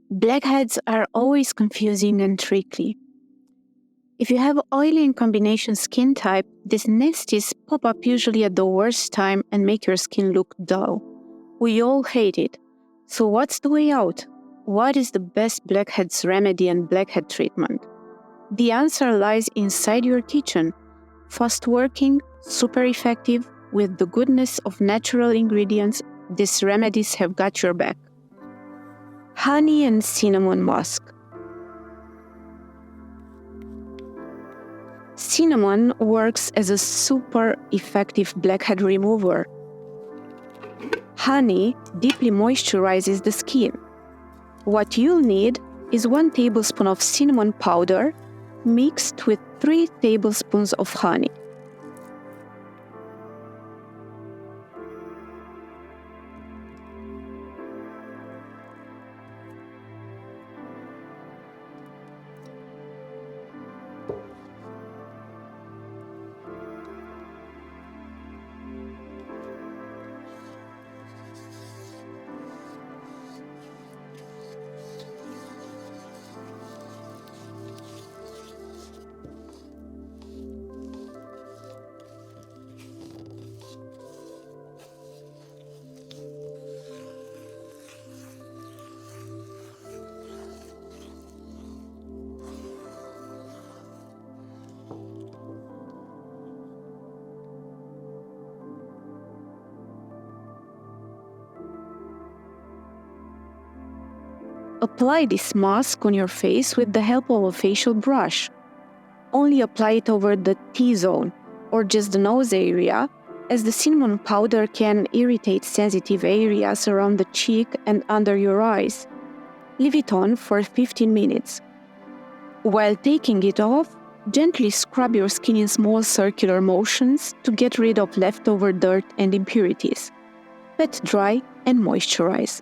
Blackheads are always confusing and tricky. If you have oily and combination skin type, these nasties pop up usually at the worst time and make your skin look dull. We all hate it. So what's the way out? What is the best blackheads remedy and blackhead treatment? The answer lies inside your kitchen. Fast working, super effective, with the goodness of natural ingredients, these remedies have got your back. Honey and cinnamon musk. Cinnamon works as a super effective blackhead remover. Honey deeply moisturizes the skin. What you'll need is 1 tablespoon of cinnamon powder mixed with 3 tablespoons of honey. Apply this mask on your face with the help of a facial brush. Only apply it over the T-zone, or just the nose area, as the cinnamon powder can irritate sensitive areas around the cheek and under your eyes. Leave it on for 15 minutes. While taking it off, gently scrub your skin in small circular motions to get rid of leftover dirt and impurities. Wet dry and moisturize.